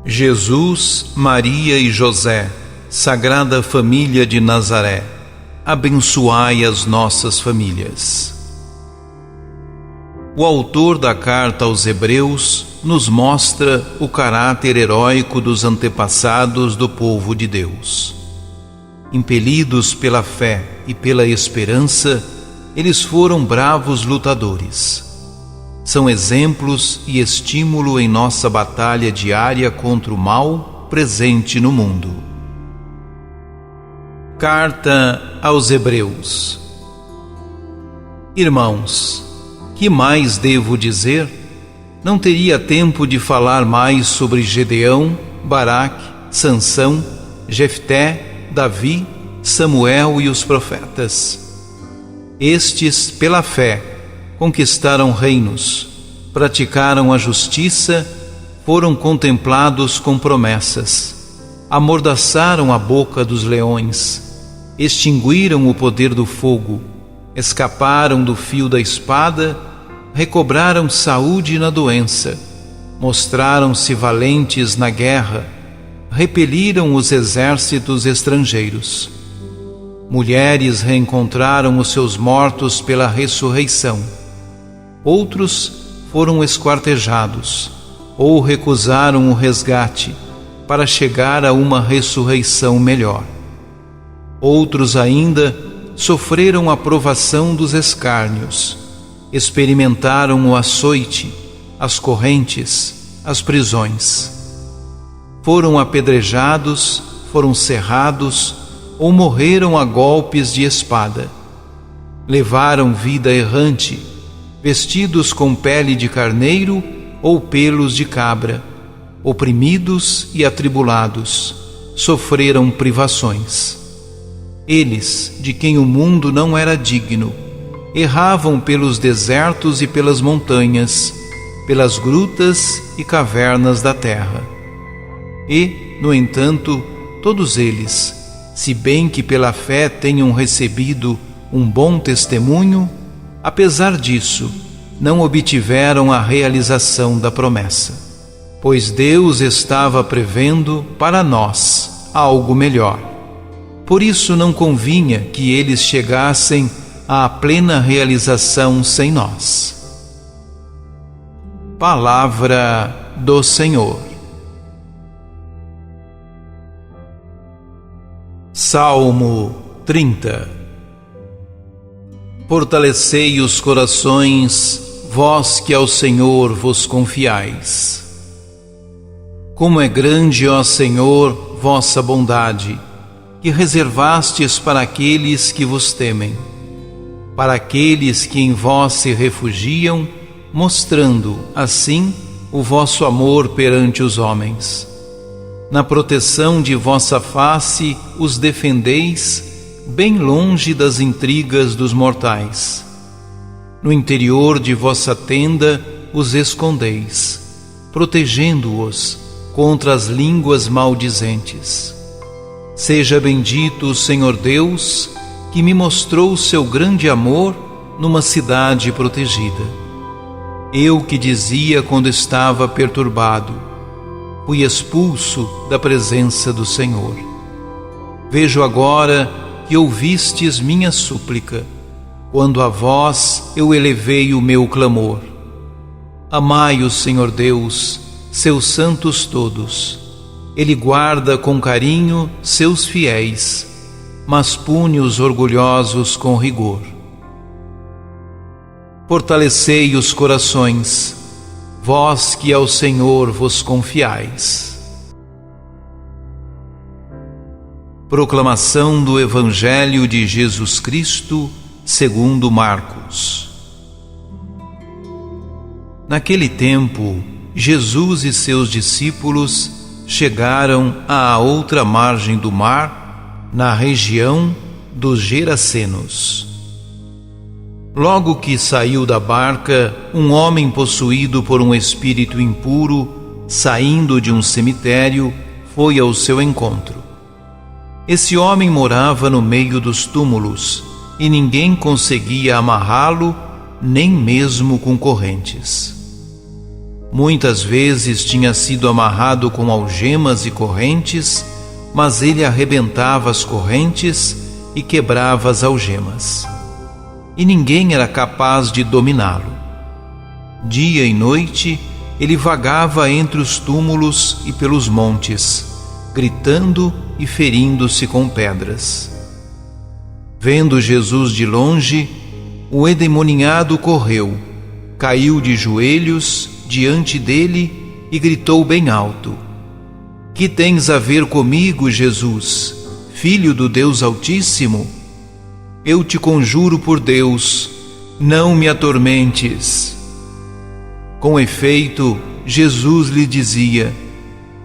Jesus, Maria e José, Sagrada Família de Nazaré, abençoai as nossas famílias. O autor da carta aos Hebreus nos mostra o caráter heróico dos antepassados do povo de Deus. Impelidos pela fé e pela esperança, eles foram bravos lutadores. São exemplos e estímulo em nossa batalha diária contra o mal presente no mundo. Carta aos Hebreus. Irmãos, que mais devo dizer? Não teria tempo de falar mais sobre Gedeão, Baraque, Sansão, Jefté, Davi, Samuel e os profetas. Estes, pela fé, conquistaram reinos, praticaram a justiça, foram contemplados com promessas, amordaçaram a boca dos leões, extinguiram o poder do fogo, escaparam do fio da espada, recobraram saúde na doença, mostraram-se valentes na guerra, repeliram os exércitos estrangeiros. Mulheres reencontraram os seus mortos pela ressurreição. Outros foram esquartejados ou recusaram o resgate para chegar a uma ressurreição melhor. Outros ainda sofreram a provação dos escárnios, experimentaram o açoite, as correntes, as prisões. Foram apedrejados, foram cerrados ou morreram a golpes de espada. Levaram vida errante, vestidos com pele de carneiro ou pelos de cabra, oprimidos e atribulados, sofreram privações. Eles, de quem o mundo não era digno, erravam pelos desertos e pelas montanhas, pelas grutas e cavernas da terra. E, no entanto, todos eles, se bem que pela fé tenham recebido um bom testemunho, apesar disso, não obtiveram a realização da promessa, pois Deus estava prevendo para nós algo melhor. Por isso não convinha que eles chegassem à plena realização sem nós. Palavra do Senhor. Salmo 30. Fortalecei os corações, vós que ao Senhor vos confiais. Como é grande, ó Senhor, vossa bondade, que reservastes para aqueles que vos temem, para aqueles que em vós se refugiam, mostrando, assim, o vosso amor perante os homens. Na proteção de vossa face os defendeis, bem longe das intrigas dos mortais. No interior de vossa tenda os escondeis, protegendo-os contra as línguas maldizentes. Seja bendito o Senhor Deus, que me mostrou o seu grande amor numa cidade protegida. Eu que dizia quando estava perturbado, fui expulso da presença do Senhor. Vejo agora que ouvistes minha súplica, quando a vós eu elevei o meu clamor. Amai o Senhor Deus, seus santos todos. Ele guarda com carinho seus fiéis, mas pune os orgulhosos com rigor. Fortalecei os corações, vós que ao Senhor vos confiais. Proclamação do Evangelho de Jesus Cristo, segundo Marcos. Naquele tempo, Jesus e seus discípulos chegaram à outra margem do mar, na região dos Gerasenos. Logo que saiu da barca, um homem possuído por um espírito impuro, saindo de um cemitério, foi ao seu encontro. Esse homem morava no meio dos túmulos, e ninguém conseguia amarrá-lo, nem mesmo com correntes. Muitas vezes tinha sido amarrado com algemas e correntes, mas ele arrebentava as correntes e quebrava as algemas. E ninguém era capaz de dominá-lo. Dia e noite ele vagava entre os túmulos e pelos montes, gritando e ferindo-se com pedras. Vendo Jesus de longe, o endemoniado correu, caiu de joelhos diante dele e gritou bem alto: Que tens a ver comigo, Jesus, Filho do Deus Altíssimo? Eu te conjuro por Deus, não me atormentes. Com efeito, Jesus lhe dizia: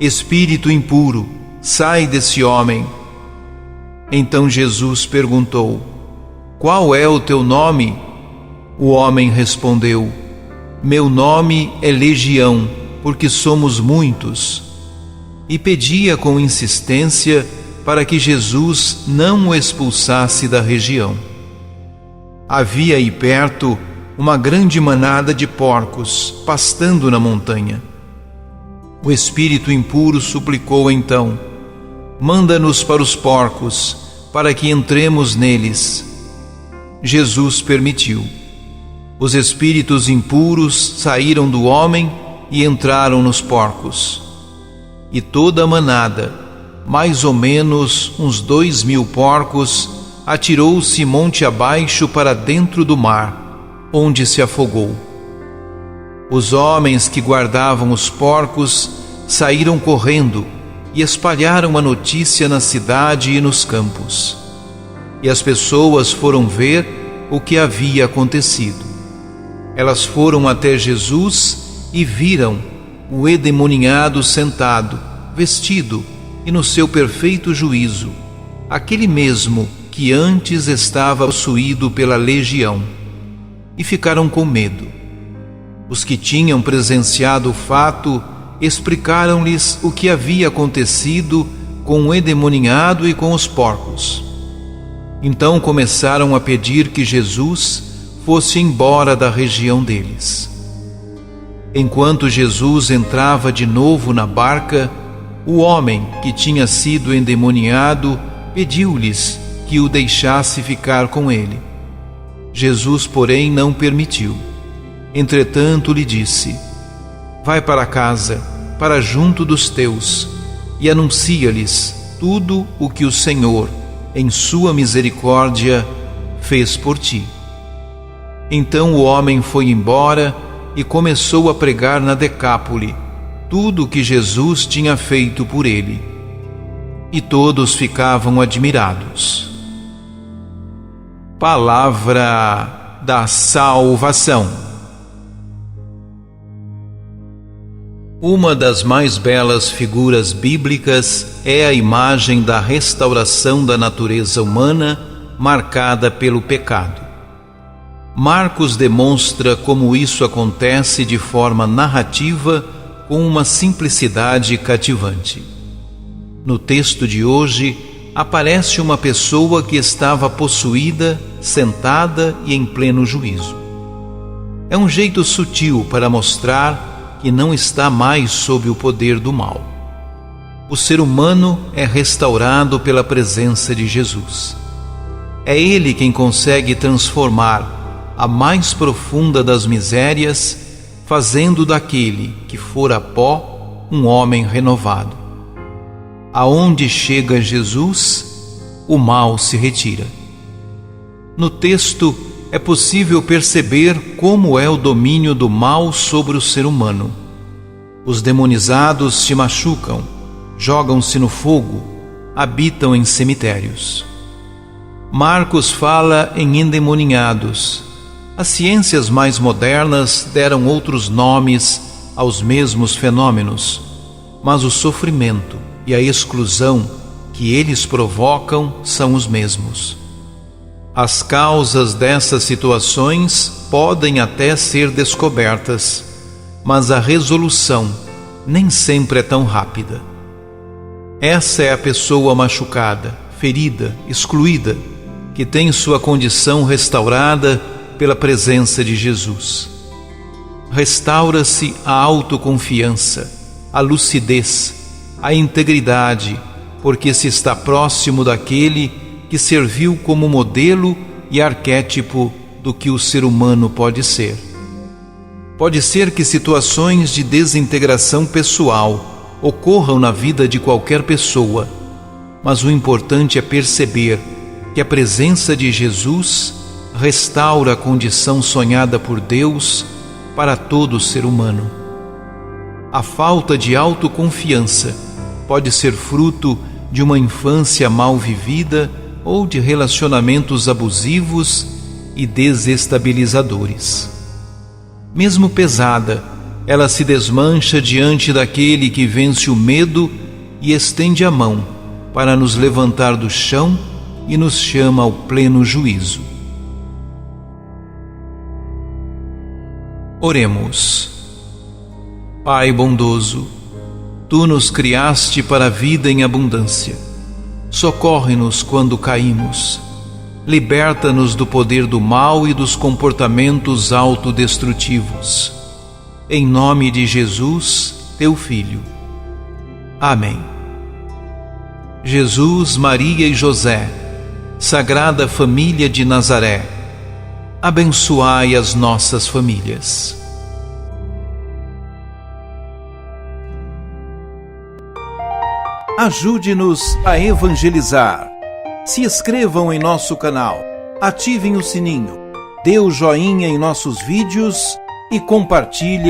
Espírito impuro, sai desse homem. Então Jesus perguntou: Qual é o teu nome? O homem respondeu: Meu nome é Legião, porque somos muitos. E pedia com insistência para que Jesus não o expulsasse da região. Havia aí perto uma grande manada de porcos pastando na montanha. O espírito impuro suplicou então: Manda-nos para os porcos, para que entremos neles. Jesus permitiu. Os espíritos impuros saíram do homem e entraram nos porcos. E toda a manada, mais ou menos uns 2.000 porcos, atirou-se monte abaixo para dentro do mar, onde se afogou. Os homens que guardavam os porcos saíram correndo e espalharam a notícia na cidade e nos campos. E as pessoas foram ver o que havia acontecido. Elas foram até Jesus e viram o endemoniado sentado, vestido e no seu perfeito juízo, aquele mesmo que antes estava possuído pela legião, e ficaram com medo. Os que tinham presenciado o fato explicaram-lhes o que havia acontecido com o endemoniado e com os porcos. Então começaram a pedir que Jesus fosse embora da região deles. Enquanto Jesus entrava de novo na barca, o homem que tinha sido endemoniado pediu-lhes que o deixasse ficar com ele. Jesus, porém, não permitiu. Entretanto, lhe disse: Vai para casa, para junto dos teus, e anuncia-lhes tudo o que o Senhor, em sua misericórdia, fez por ti. Então o homem foi embora e começou a pregar na Decápole tudo o que Jesus tinha feito por ele. E todos ficavam admirados. Palavra da salvação. Uma das mais belas figuras bíblicas é a imagem da restauração da natureza humana marcada pelo pecado. Marcos demonstra como isso acontece de forma narrativa com uma simplicidade cativante. No texto de hoje, aparece uma pessoa que estava possuída, sentada e em pleno juízo. É um jeito sutil para mostrar que não está mais sob o poder do mal. O ser humano é restaurado pela presença de Jesus. É Ele quem consegue transformar a mais profunda das misérias, fazendo daquele que fora pó um homem renovado. Aonde chega Jesus, o mal se retira. No texto é possível perceber como é o domínio do mal sobre o ser humano. Os demonizados se machucam, jogam-se no fogo, habitam em cemitérios. Marcos fala em endemoniados. As ciências mais modernas deram outros nomes aos mesmos fenômenos, mas o sofrimento e a exclusão que eles provocam são os mesmos. As causas dessas situações podem até ser descobertas, mas a resolução nem sempre é tão rápida. Essa é a pessoa machucada, ferida, excluída, que tem sua condição restaurada pela presença de Jesus. restaura-se a autoconfiança, a lucidez, a integridade, porque se está próximo daquele que serviu como modelo e arquétipo do que o ser humano pode ser. Pode ser que situações de desintegração pessoal ocorram na vida de qualquer pessoa, mas o importante é perceber que a presença de Jesus restaura a condição sonhada por Deus para todo ser humano. A falta de autoconfiança pode ser fruto de uma infância mal vivida ou de relacionamentos abusivos e desestabilizadores. Mesmo pesada, ela se desmancha diante daquele que vence o medo e estende a mão para nos levantar do chão e nos chama ao pleno juízo. Oremos. Pai bondoso, Tu nos criaste para a vida em abundância. Socorre-nos quando caímos. Liberta-nos do poder do mal e dos comportamentos autodestrutivos. Em nome de Jesus, Teu Filho. Amém. Jesus, Maria e José, Sagrada Família de Nazaré, abençoai as nossas famílias. Ajude-nos a evangelizar. Se inscrevam em nosso canal, ativem o sininho, dê o joinha em nossos vídeos e compartilhe